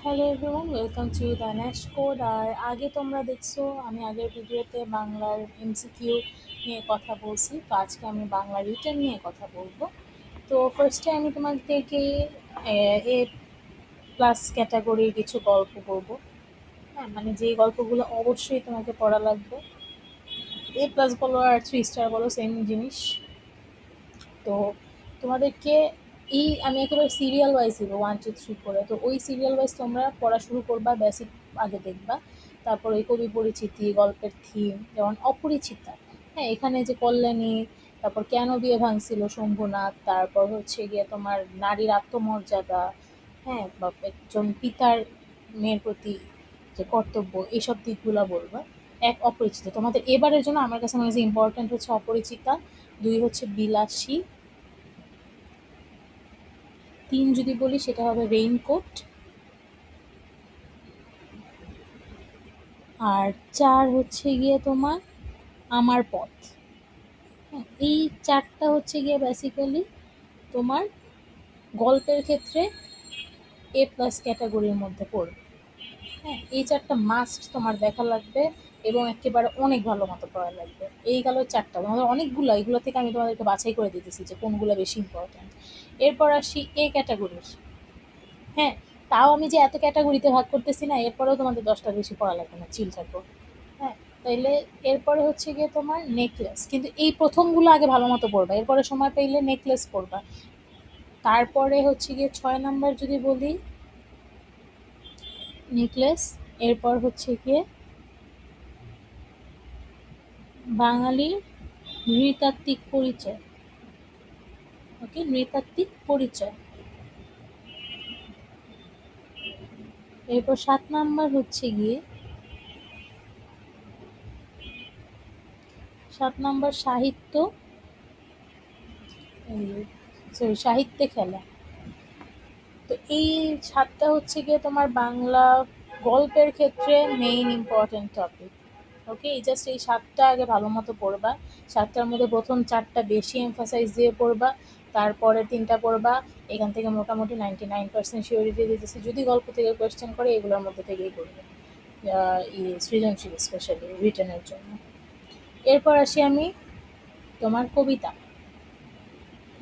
Hello everyone, welcome to the next code. আর আগে তোমরা দেখছো আমি আগের ভিডিওতে বাংলার এমসিকিউ নিয়ে কথা বলছি, তো আজকে আমি বাংলা রিটেন নিয়ে কথা বলবো। তো ফার্স্টে আমি তোমাদেরকে এ প্লাস ক্যাটাগরির কিছু গল্প বলবো। হ্যাঁ, মানে যেই গল্পগুলো অবশ্যই তোমাকে পড়া লাগবে। এ প্লাস বলো আর 3 স্টার বলো, সেম জিনিস। তো তোমাদেরকে আমি একেবারে সিরিয়াল ওয়াইজ দিব 1 2 3 করে। তো ওই সিরিয়াল ওয়াইজ তোমরা পড়া শুরু করবা, বেসিক আগে দেখবা, তারপর ওই কবি পরিচিতি, গল্পের থিম, যেমন অপরিচিতা। হ্যাঁ, এখানে যে কল্যাণী, তারপর কেন বিয়ে ভাঙছিল শম্ভুনাথ, তারপর হচ্ছে গিয়ে তোমার নারীর আত্মমর্যাদা, হ্যাঁ, বা একজন পিতার মেয়ের প্রতি যে কর্তব্য, এইসব দিকগুলো বলবা। এক অপরিচিত, তোমাদের এবারের জন্য আমার কাছে মনে হচ্ছে ইম্পর্টেন্ট হচ্ছে অপরিচিতা। 2 হচ্ছে বিলাসী। 3 যদি বলি সেটা হবে রেইনকোট। আর 4 হচ্ছে গিয়ে তোমার আমার পথ। হ্যাঁ, এই 4টা হচ্ছে গিয়ে বেসিক্যালি তোমার গল্পের ক্ষেত্রে এ প্লাস ক্যাটাগরির মধ্যে পড়বে। হ্যাঁ, এই 4টা মাস্ট তোমার দেখা লাগবে এবং একেবারে অনেক ভালো মতো পড়া লাগবে। এই গেল 4টা, তোমাদের অনেকগুলো, এগুলো থেকে আমি তোমাদেরকে বাছাই করে দিতেছি যে কোনগুলো বেশি ইম্পর্ট্যান্ট। এরপর আসি এ ক্যাটাগরির। হ্যাঁ, তাও আমি যে এত ক্যাটাগরিতে ভাগ করতেছি না, এরপরেও তোমাদের 10টা বেশি পড়া লাগবে না, চিল থাকবো। হ্যাঁ, তাইলে এরপরে হচ্ছে গিয়ে তোমার নেকলেস, কিন্তু এই প্রথমগুলো আগে ভালো মতো পড়বা, এরপরে সময় পেলে নেকলেস পড়বা। তারপরে হচ্ছে গিয়ে 6 নাম্বার যদি বলি নেকলেস। এরপর হচ্ছে গিয়ে বাঙালির নৃতাত্ত্বিক পরিচয়। ওকে, নৃতাত্ত্বিক পরিচয়। এরপর 7 নাম্বার হচ্ছে গিয়ে 7 নাম্বার সাহিত্য, সরি সাহিত্যে খেলা। তো এই 7টা হচ্ছে গিয়ে তোমার বাংলা গল্পের ক্ষেত্রে মেইন ইম্পর্টেন্ট টপিক। ওকে, এই জাস্ট এই 7টা আগে ভালো মতো পড়বা। 7টার মধ্যে প্রথম 4টা বেশি এমফাসাইজ দিয়ে পড়বা, তারপরে 3টা পড়বা। এখান থেকে মোটামুটি 99% শিওরিটি দিতেছি, যদি গল্প থেকে কোয়েশ্চেন করে এগুলোর মধ্যে থেকেই করবে, সৃজনশীল স্পেশালি রিটেনের জন্য। এরপর আসি আমি তোমার কবিতা।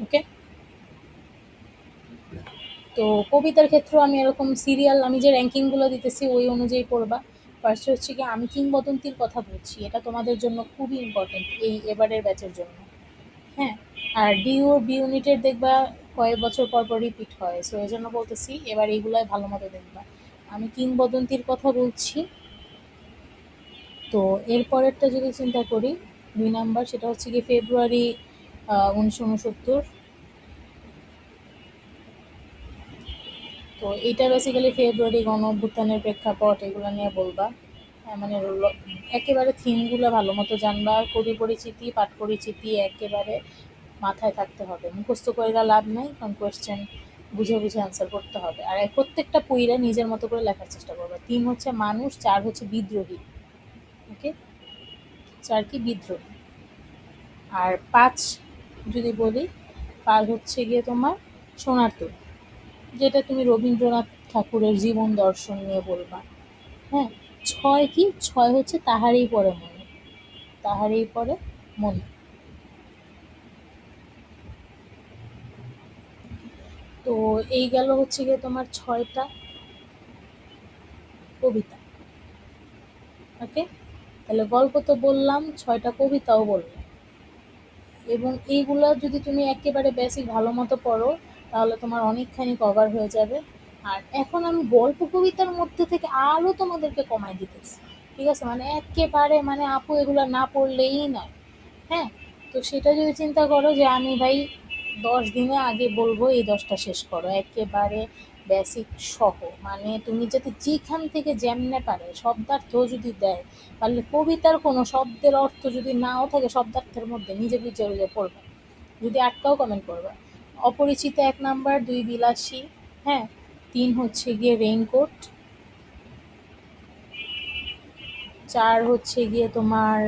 ওকে, তো কবিতার ক্ষেত্রেও আমি এরকম সিরিয়াল, আমি যে র্যাঙ্কিংগুলো দিতেছি ওই অনুযায়ী পড়বা। ফার্স্ট হচ্ছে কি আমি কিংবদন্তির কথা বলছি, এটা তোমাদের জন্য খুবই ইম্পর্টেন্ট এই এবারের ব্যাচের জন্য। হ্যাঁ, আর ডিউ বি ইউনিটের দেখবা কয়েক বছর পর পর রিপিট হয়, সো এই জন্য বলতেছি এবার এইগুলাই ভালো মতো দেখবা। আমি কিংবদন্তির কথা বলছি। তো এরপরেরটা যদি চিন্তা করি 2 নাম্বার, সেটা হচ্ছে কি ফেব্রুয়ারি 1969। তো এটা বেসিক্যালি ফেব্রুয়ারি গণ অভ্যুত্থানের প্রেক্ষাপট, এগুলো নিয়ে বলবা। মানে একেবারে থিমগুলো ভালো মতো জানবা। কবি পরিচিতি, পাঠ পরিচিতি একেবারে মাথায় থাকতে হবে, মুখস্থ করে লাভ নাই, কারণ কোয়েশ্চেন বুঝে বুঝে অ্যান্সার করতে হবে। আর প্রত্যেকটা পইরা নিজের মতো করে লেখার চেষ্টা করবা। 3 হচ্ছে মানুষ, 4 হচ্ছে বিদ্রোহী। ওকে, 4 কি বিদ্রোহী। আর 5 যদি বলি, 5 হচ্ছে গিয়ে তোমার সোনার তরী, যেটা তুমি রবীন্দ্রনাথ ঠাকুরের জীবন দর্শন নিয়ে বলবা। হ্যাঁ, 6 কি, 6 হচ্ছে তাহারই পরে মনে, তাহারই পরে মনে। তো এই গেল হচ্ছে গিয়ে তোমার 6টা কবিতা। ওকে, তাহলে গল্প তো বললাম, 6টা কবিতাও বললাম, এবং এইগুলা যদি তুমি একেবারে বেসিক ভালো মতো পড়ো তাহলে তোমার অনেকখানি কভার হয়ে যাবে। আর এখন আমি গল্প কবিতার মধ্যে থেকে আরও তোমাদেরকে কমাই দিতেছি, ঠিক আছে, মানে একেবারে মানে আপু এগুলো না পড়লেই নয়। হ্যাঁ, তো সেটা যদি চিন্তা করো যে আমি ভাই 10 দিনে আগে বলবো এই 10টা শেষ করো একেবারে বেসিক সহ, মানে তুমি যাতে যেখান থেকে যেমনে পারে শব্দার্থ যদি দেয়, তাহলে কবিতার কোনো শব্দের অর্থ যদি নাও থাকে শব্দার্থের মধ্যে নিজে বুঝে বুঝে পড়বে, যদি আটকাও কমেন্ট করবে। অপরিচিত 1 নাম্বার, 2 বিলাসী, হ্যাঁ, 3 হচ্ছে গিয়ে রেইনকোট, 4 হচ্ছে গিয়ে তোমার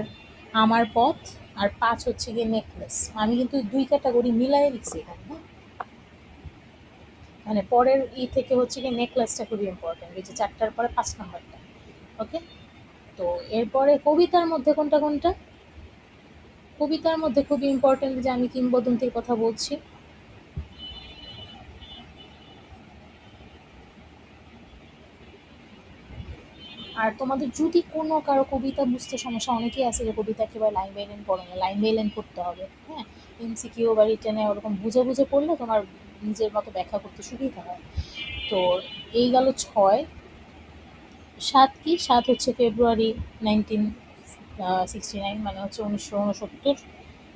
আমার পথ, আর 5 হচ্ছে গিয়ে নেকলেস। আমি কিন্তু 2 ক্যাটাগরি মিলাই লিখছি এখানে। হ্যাঁ, মানে পরের থেকে হচ্ছে কি নেকলেসটা খুবই ইম্পর্টেন্ট, এই যে 4টার পরে 5 নাম্বারটা। ওকে, তো এরপরে কবিতার মধ্যে কোনটা কোনটা? কবিতার মধ্যে খুবই ইম্পর্টেন্ট যে আমি কিংবদন্তির কথা বলছি। আর তোমাদের যদি কোনো কারো কবিতা বুঝতে সমস্যা, অনেকেই আছে যে কবিতা একেবারে লাইন বাই লাইন পড়ে না, লাইন বাই লাইন পড়তে হবে। হ্যাঁ, এমসিকিউ বা রিটেনে ওরকম বুঝে বুঝে পড়লে তোমার নিজের মতো ব্যাখ্যা করতে সুবিধা হয়। তো এই গেল 6। 7 কি? 7 হচ্ছে ফেব্রুয়ারি 1969, মানে হচ্ছে 1969,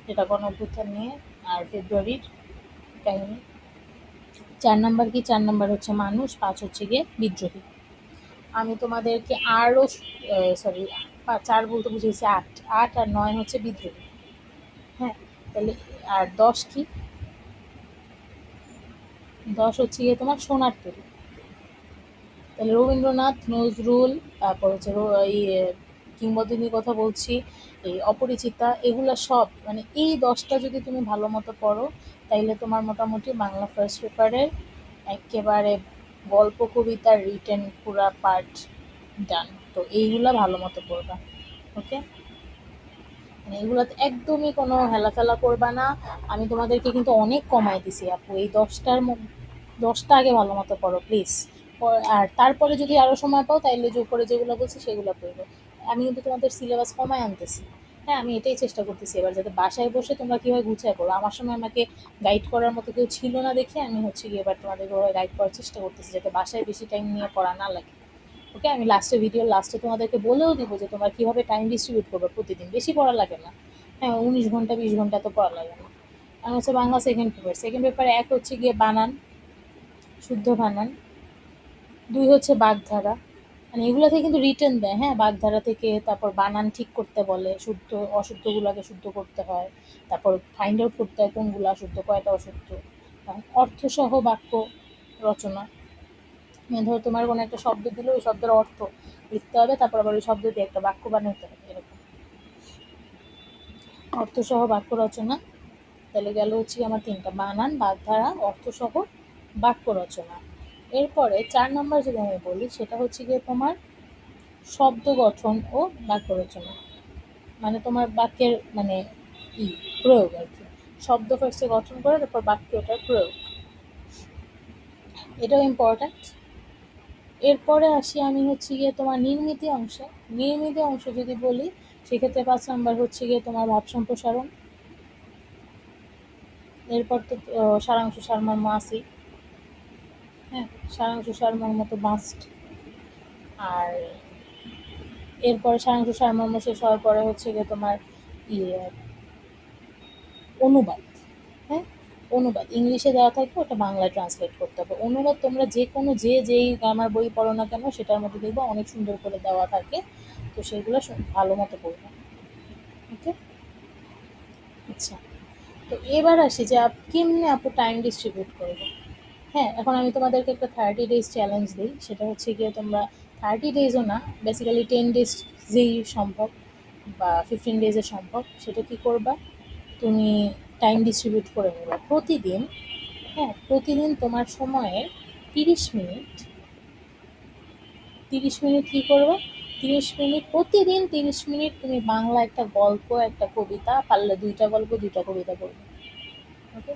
যেটা গণ অভ্যুত্থান নিয়ে আর ফেব্রুয়ারির কাহিনী। 4 নাম্বার কি? 4 নাম্বার হচ্ছে মানুষ। 5 হচ্ছে গিয়ে বিদ্রোহী। আমি তোমাদেরকে আরও, সরি, 4 বলতে বুঝেছি 8। 8 আর 9 হচ্ছে বিদ্রোহী। হ্যাঁ, তাহলে আর 10 কি? 10 হচ্ছে গিয়ে তোমার সোনার তরী। তাহলে রবীন্দ্রনাথ, নজরুল, তারপর হচ্ছে কিংবদন্তির কথা বলছি, এই অপরিচিতা, এগুলা সব মানে এই 10টা যদি তুমি ভালো মতো পড়ো, তাইলে তোমার মোটামুটি বাংলা ফার্স্ট পেপারের একেবারে গল্প কবিতার রিটেন পুরা পার্ট ডান। তো এইগুলা ভালো মতো পড়বা। ওকে, মানে এগুলোতে একদমই কোনো হেলাফেলা করবা না। আমি তোমাদেরকে কিন্তু অনেক কমাই দিছি আপু, এই 10টা আগে ভালো মতো পড়ো প্লিজ। আর তারপরে যদি আরো সময় পাও তাইলে যে উপরে যেগুলো বলছি সেগুলো পড়বে। আমি কিন্তু তোমাদের সিলেবাস কমায় আনতেছি। হ্যাঁ, আমি এটাই চেষ্টা করতেছি এবার, যাতে বাসায় বসে তোমরা কিভাবে গুছিয়ে পড়ো। আমার সময় আমাকে গাইড করার মতো কেউ ছিল না দেখে আমি হচ্ছে গিয়ে এবার তোমাদের গাইড করার চেষ্টা করতেছি, যাতে বাসায় বেশি টাইম নিয়ে পড়া না লাগে। ওকে, আমি ভিডিওর লাস্টে তোমাদেরকে বলেও দিব যে তোমরা কিভাবে টাইম ডিস্ট্রিবিউট করবে প্রতিদিন। বেশি পড়া লাগে না। হ্যাঁ, 19 ঘন্টা 20 ঘন্টা তো পড়া লাগে না। আর হচ্ছে বাংলা সেকেন্ড পেপার। সেকেন্ড পেপারে 1 হচ্ছে গিয়ে বানান, শুদ্ধ বানান। 2 হচ্ছে বাগধারা, মানে এগুলো থেকে কিন্তু রিটেন দেয়। হ্যাঁ, বাগধারা থেকে তারপর বানান ঠিক করতে বলে, শুদ্ধ অশুদ্ধগুলোকে শুদ্ধ করতে হয়, তারপর ফাইন্ড আউট করতে হয় কোনগুলো শুদ্ধ কয়টা অশুদ্ধ। অর্থসহ বাক্য রচনা, মানে ধরো তোমার কোনো একটা শব্দ দিলে ওই শব্দের অর্থ লিখতে হবে, তারপর আবার ওই শব্দ দিয়ে একটা বাক্য বানাতে হবে, এরকম অর্থসহ বাক্য রচনা। তাহলে গেল হচ্ছে আমার 3টা: বানান, বাগধারা, অর্থসহ বাক্য রচনা। এরপরে 4 নম্বর যদি আমি বলি, সেটা হচ্ছে গিয়ে তোমার শব্দ গঠন ও বাক্য রচনা, মানে তোমার বাক্যের মানে ই প্রয়োগ আর কি। শব্দ ফার্স্টে গঠন করে তারপর বাক্যটার প্রয়োগ, এটাও ইম্পর্ট্যান্ট। এরপরে আসি আমি হচ্ছে গিয়ে তোমার নির্মিতি অংশে। নির্মিতি অংশ যদি বলি, সেক্ষেত্রে 5 নাম্বার হচ্ছে গিয়ে তোমার ভাব সম্প্রসারণ। এরপর তো সারাংশ সারমর্ম আছেই। হ্যাঁ, সারাংশ সারমর্ম তো মাস্ট। আর এরপরে সারাংশ সারমর্ম শেষ হওয়ার পরে হচ্ছে গিয়ে তোমার ইয়ে অনুবাদ। হ্যাঁ, অনুবাদ ইংলিশে দেওয়া থাকবে, ওটা বাংলায় ট্রান্সলেট করতে হবে। অনুবাদ তোমরা যে কোনো যেই গ্রামার বই পড়ো না কেন, সেটার মধ্যে দেখবো অনেক সুন্দর করে দেওয়া থাকে। তো সেগুলো ভালো মতো পড়বে। ওকে, আচ্ছা। তো এবার আসি যে কেমনে আপু টাইম ডিস্ট্রিবিউট করবো। হ্যাঁ, এখন আমি তোমাদেরকে একটা 30 ডেজ চ্যালেঞ্জ দিই। সেটা হচ্ছে গিয়ে তোমরা 30 ডেজও না, বেসিক্যালি 10 ডেজ যেই সম্ভব বা 15 ডেজে সম্ভব, সেটা কি করবা, তুমি টাইম ডিস্ট্রিবিউট করে নেবা প্রতিদিন। হ্যাঁ, প্রতিদিন তোমার সময়ের 30 মিনিট, 30 মিনিট কী করবে, 30 মিনিট প্রতিদিন, 30 মিনিট তুমি বাংলা একটা গল্প, একটা কবিতা, পারলে 2টা গল্প 2টা কবিতা পড়বে। ওকে,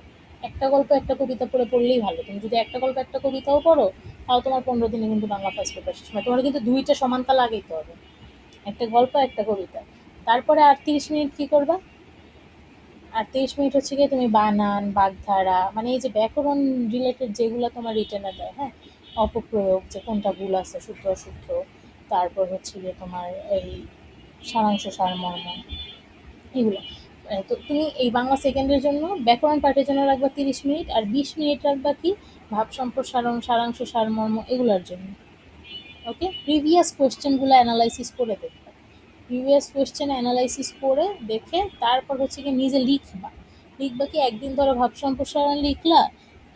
একটা গল্প একটা কবিতা পড়লেই ভালো। তুমি যদি একটা গল্প একটা কবিতাও পড়ো, তাও তোমার 15 দিনে কিন্তু বাংলা ফার্স্ট পেপার শেষ। মানে তোমার কিন্তু 2টা সমানতাল লাগাইতে হবে, একটা গল্প একটা কবিতা। তারপরে আর 30 মিনিট কী করবা, আর 23 মিনিট হচ্ছে গিয়ে তুমি বানান, বাগধারা, মানে এই যে ব্যাকরণ রিলেটেড যেগুলো তোমার রিটেনে দেয়। হ্যাঁ, অপপ্রয়োগ, যে কোনটা ভুল আছে, শুদ্ধ অশুদ্ধ। তারপর হচ্ছে গিয়ে তোমার এই সারাংশ সারমর্ম, এগুলো। তো তুমি এই বাংলা সেকেন্ডের জন্য, ব্যাকরণ পার্টের জন্য রাখবা 30 মিনিট, আর 20 মিনিট রাখবা কি ভাব সম্প্রসারণ, সারাংশ সারমর্ম, এগুলোর জন্য। ওকে, প্রিভিয়াস কোয়েশ্চেনগুলো অ্যানালাইসিস করে দেখবা। প্রিভিয়াস কোয়েশ্চেন অ্যানালাইসিস করে দেখে তারপর হচ্ছে গিয়ে নিজে লিখবা। লিখবা কি, একদিন ধরো ভাব সম্প্রসারণ লিখলা,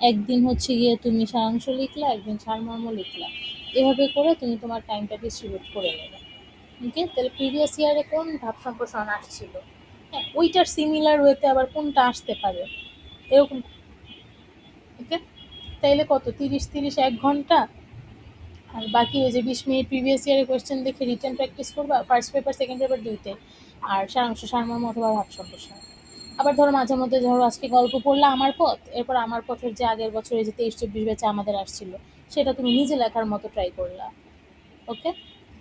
একদিন হচ্ছে গিয়ে তুমি সারাংশ লিখলা, একদিন সারমর্ম লিখলা। এভাবে করে তুমি তোমার টাইমটা ডিস্ট্রিবিউট করে নেবে। ওকে, তাহলে প্রিভিয়াস ইয়ারে কোন ভাব সম্প্রসারণ আসছিল, হ্যাঁ ওইটার সিমিলার ওয়েতে আবার কোনটা আসতে পারে, এরকম। ওকে, তাইলে কত 30 1 ঘন্টা, আর বাকি ওই যে 20 মিনিট প্রিভিয়াস ইয়ারের কোয়েশ্চেন দেখে রিটেন প্র্যাকটিস করবা, ফার্স্ট পেপার সেকেন্ড পেপার দুইটাই, আর সারাংশ সারমর্ম অথবা ভাব সম্প্রসারণ। আবার ধরো মাঝে মধ্যে ধরো আজকে গল্প পড়লা আমার পথ, এরপর আমার পথের যে আগের বছরে যে 23-24 ব্যাচে আমাদের আসছিল সেটা তুমি নিজে লেখার মতো ট্রাই করলা। ওকে?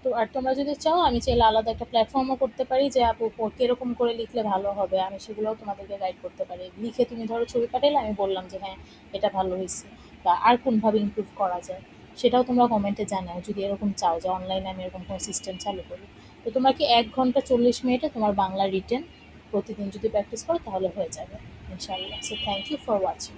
তো আর তোমরা যদি চাও আমি চাইলে আলাদা একটা প্ল্যাটফর্মও করতে পারি যে আপু কিরকম করে লিখলে ভালো হবে, আমি সেগুলোও তোমাদেরকে গাইড করতে পারি। লিখে তুমি ধরো ছবি পাঠাইলে আমি বললাম যে হ্যাঁ এটা ভালো হয়েছে, বা আর কোনভাবে ইমপ্রুভ করা যায় সেটাও তোমরা কমেন্টে জানাও যদি এরকম চাও যে অনলাইনে আমি এরকম কোনো সিস্টেম চালু করি। তো তোমরা কি 1 ঘন্টা 40 মিনিটে তোমার বাংলা রিটেন প্রতিদিন যদি প্র্যাকটিস করো তাহলে হয়ে যাবে ইনশাআল্লাহ। So thank you for watching.